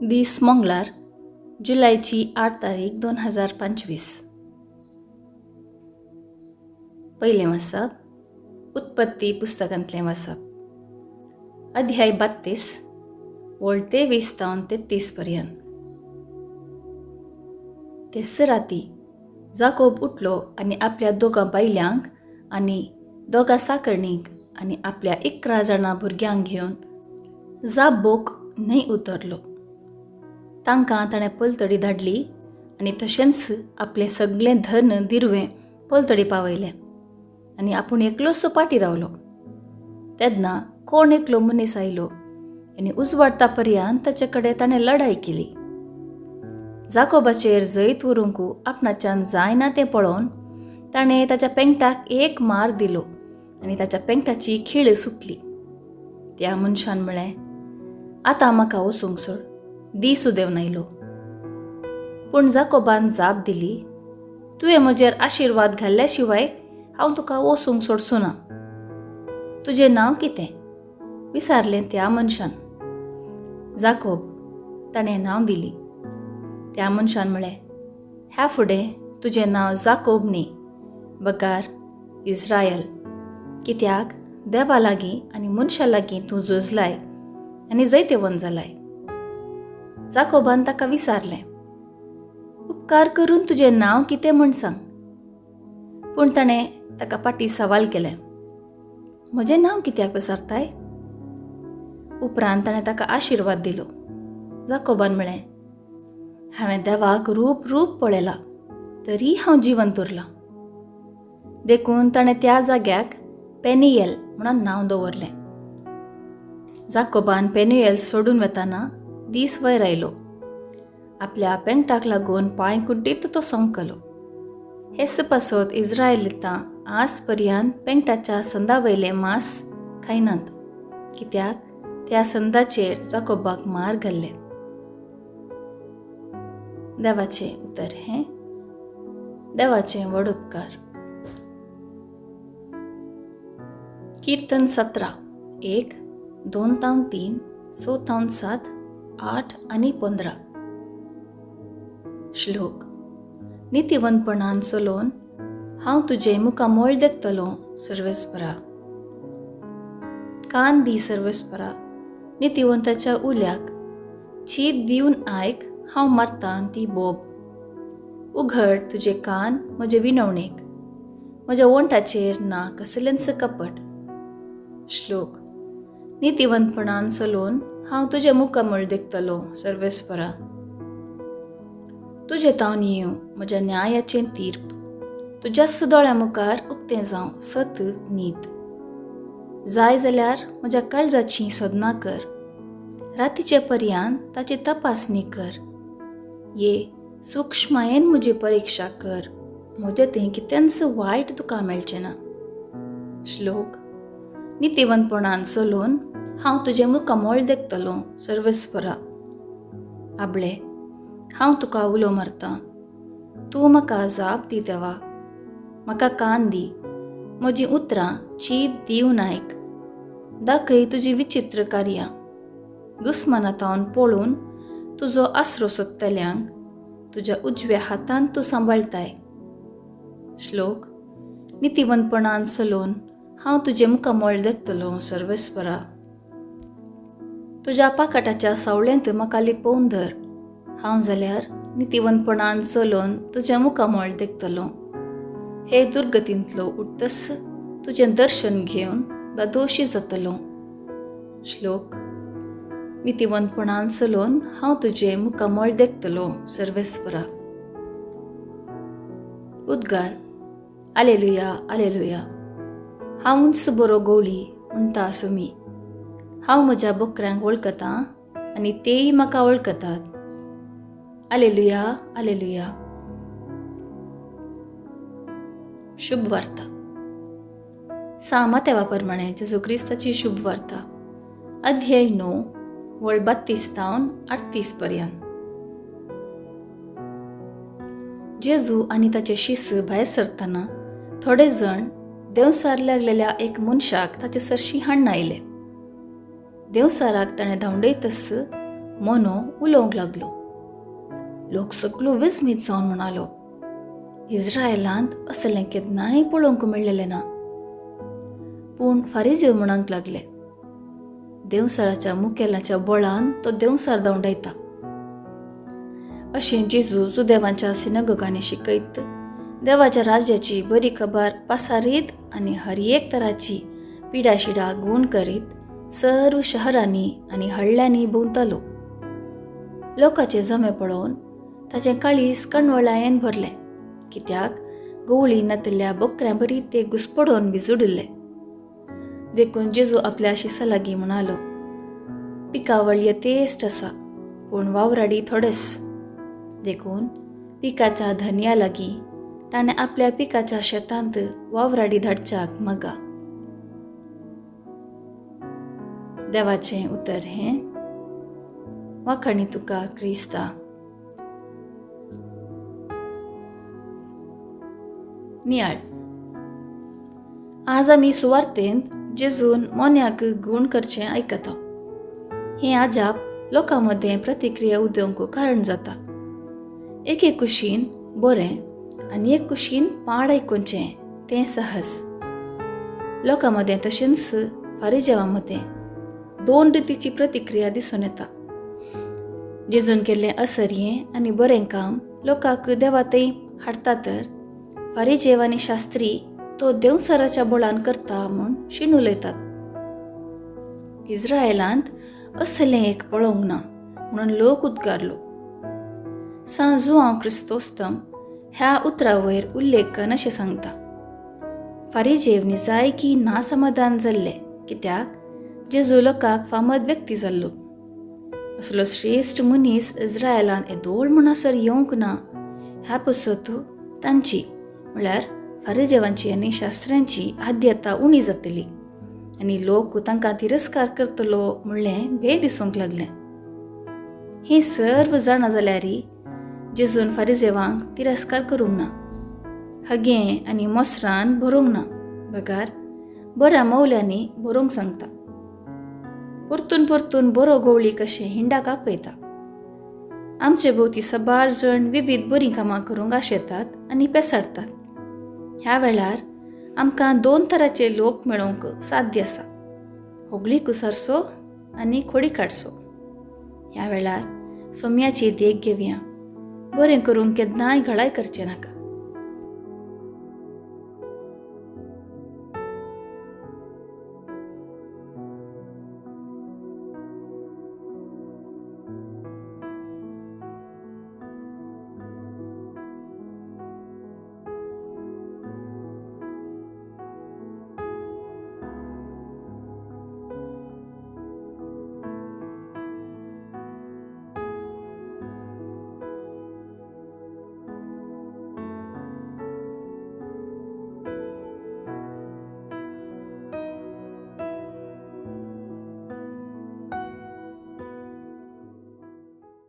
दीस मंगळार जुलैची 8 तारीख 2025. पहिले वाचप उत्पत्ती पुस्तकांतलें वाचप अध्याय 32 वळ 23 तावन 33 पर्यंत. तेच राती जाकोब उठलो आनी आपल्या दोगां बायल्यांक आनी दोगां साकरणीक आनी आपल्या 11 जाणां भुरग्यांक घेवन जाबोक न्हंय उतरलो. तांकां ताणें पलतडी धाडली आनी तशेंच आपलें सगळें धन दिरवें पलतडी पावयलें आनी आपूण एकलोच सुपाटी रावलो. तेन्ना कोण एकलो मनीस आयलो आनी उजवाडटा पर्यंत ताचे कडेन ताणें लढाई केली. जाकोबाचेर जैत व्हरूंक आपणाच्यान जायना तें पळोवन ताणें ताच्या पेंगटाक एक मार दिलो आनी ताच्या पेंगटाची खीळ सुटली. त्या मनशान म्हळें, आतां म्हाका वचूंक सोड, दीस उदेंवन आयलो. पूण जाकोबान जाप दिली, तुवें म्हजेर आशिर्वाद घाल्ल्या शिवाय हांव तुका वचूंक सोडचो ना. तुजें नांव कितें? विचारलें त्या मनशान. जाकोब ताणें नांव दिली. त्या मनशान म्हळें, ह्या फुडें तुजें नांव जाकोब न्ही, बकार इस्रायल, कित्याक देवा लागीं आनी मनशां लागीं तूं झुजलाय आनी जैतेवंत जालाय. जाकोबान ताका विचारलें, उपकार करून तुजें नांव कितें म्हूण सांग. पूण ताणें ताका फाटीं सवाल केलें, म्हजें नांव कित्याक विचारताय? उपरांत ताणें ताका आशिर्वाद दिलो. जाकोबान म्हळें, हांवें देवाक रूप पळयलां, तरी हांव जिवंत उरलां. देखून ताणें त्या जाग्याक पेनियेल म्हणून नांव दवरलें. जाकोबान पेनियेल सोडून वेताना दीस वयर आयलो. आपल्या पेंगटाक लागून पांय कुड्डीत तो संकलो. हेच पासत इस्रायलितां आज पर्यंत पेंगटाच्या संदा वयलें मांस खायनात, कित्याक त्या संदाचेर जाकोबाक मार घाल्ले. देवाचें उतर हें. देवाचें व्हड उपकार. कीर्तन 17 1, 2-3, 6-7, 8 आनी 15. श्लोक. नितीवंतपणान चलोवन हांव तुजें मुखामोळ देखतलों सर्वेस्परा. कान दी सर्वेस्परा, नितीवंताच्या उल्याक चीत दिवन आयक, हांव मारतां ती बोब. उघड तुजे कान म्हजे विनवणेक, म्हज्या वंटाचेर ना कसलेंच कपट. श्लोक. नितीवंतपणान चलोवन हांव तुजें मुखामोळ देखतलों सर्वेस्परा. तुजे तावनियो म्हज्या न्यायाचें तीर्प, तुज्या सुदोळ्या मुखार उक्तें जावं सत नीत. जाय जाल्यार म्हज्या काळजाची सदना कर, रातीचे पर्यंत ताची तपासणी कर. ये सूक्ष्मायेन म्हजी परिक्षा कर, म्हजें तें कितेंच वायट तुका मेळचें ना. श्लोक. नितीवंतपणान चलोवन हांव तुजें मुखामोळ देखतलों सर्वेस्परा. आबळे, हांव तुका उलो मारतां, तूं म्हाका जाप दी देवा. म्हाका कान दी, म्हजीं उतरां चीत दिवन आयक. दाखय तुजीं विचित्र कार्यां. दुस्मानांतावन पळोवन तुजो आसरो सोदतल्यांक तुज्या उजव्या हातान तूं सांबाळताय. श्लोक. नितीवंतपणान चलोवन हांव तुजें मुखामोळ देखतलों सर्वेस्परा. तुज्या पाखाटाच्या सावळेंत म्हाका लिपोवन धर. हांव जाल्यार नितीवंतपणान चलोवन तुजें मुखामोळ देखतलों. हे दुर्गतींतलो उठतस तुजें दर्शन घेवन दोशी जातलों. श्लोक. नितीवंतपणान चलोवन हांव तुजें मुखामोळ देखतलों सर्वेस्परा. उद्गार. आलेलुया आलेलुया. हांव उंच बरो गवळी म्हणटा सुमी. हांव म्हज्या बकऱ्यांक वळखतां आनी तेय म्हाका वळखतात. आलेलुया आलेलुया. शुभ वार्ता. सामात्या प्रमाणे जेजू क्रिस्ताची शुभ वार्ता अध्याय 9 वळ 32 तावन 38 पर्यंत. जेजू आनी ताचे शिष्य भायर सरतना थोडे जण देंवसार लागलेल्या एक मनशाक ताचे सरशी हाडून आयले. देंवसाराक ताणें धांवडयतस मोनो उलोवंक लागलो. लोक सगळो विस्मीत जावन म्हणालो, इस्रायलांत असलें केन्नाय पळोवंक मेळलेलें ना. पूण फारिझेव म्हणूंक लागले, देवसाराच्या मुखेल्याच्या बळान तो देवसार दंडयता. अशें जेजू सुदैवांच्या सिनगोगांनी शिकयत, देवाच्या राज्याची बरी खबर पसारीत आनी हर एक तराची पिडाशिडा गूण करीत सर्व शहरांनी आनी हळ्ळ्यांनी भोंवतालो. लोकांचे जमे पळोवन ताचें काळीज कणवळायेन भरलें, कित्याक गवळी नतल्या बकऱ्यां बरी ते घुसपडोवन बी जुडिल्ले. देखून जेजू आपल्या शिसा लागीं म्हणालो, पिकावळ येतेश्ट आसा, पूण वावराडी थोडेच. देखून पिकाच्या धन्या लागीं ताणें आपल्या पिकाच्या शेतांत वावराडी धाडच्याक मागा. देवाचें उतर हें. वाखाणी तुका क्रिस्ता. नियाळ. आज आमी सुवार्थेंत जेजून मोन्याक गूण करचें आयकता. हें आजाप लोकां मदें प्रतिक्रिया उदोवंक कारण जाता. एके कुशीन बरें आनी एक कुशीन पाड आयकुचें तें सहज. लोकां मदें तशेंच फारिजेवां मदें दोन रितीची प्रतिक्रिया दिसून येता. जेजून केल्लें असर्यें आनी बरें काम लोकांक देवा थंय हाडटा, तर फारिजेव आनी शास्त्री तो देवसाराच्या बळान करता म्हूण शीण उलयतात. इस्रायलांत असलें एक पळोवंक ना म्हणून लोक उद्गारलो. सान जुआंव क्रिस्तोस्तम ह्या उतरा वयर उल्लेख करून अशें सांगता, फारिजेवनी जायकी नासमाधान जाल्ले, कित्याक जेजू लोकांक फामद व्यक्ती जाल्लो. असलो श्रेश्ठ मनीस इस्रायलांत येदोळ म्हणसर येवंक ना ह्या पसत तांची म्हळ्यार फारिजेवांची आनी शास्त्र्यांची आद्यता उणी जातली आनी लोक तांकां तिरस्कार करतलो म्हणलें भंय दिसूंक लागलें. हें सर्व जाणा जाल्यारय जेजून फारिजेवांक तिरस्कार करूंक ना, हगें आनी मोसरान भरूंक ना, बगार बऱ्या मौल्यांनी भरूंक सांगता. परतून परतून बरो गवळी कशें हिंडाक आपयता. आमचे भोवती सबार जण विविध बरीं कामां करूंक आशेतात आनी पेसाडटात. ह्या वेळार आमकां दोन तरांचे लोक मेळोवंक साध्य आसा, होगली कुसारसो आनी खोडीकाडसो. ह्या वेळार सोम्याची देख घेवया, बरें करूंक केन्नाय घाळाय करचें नाका.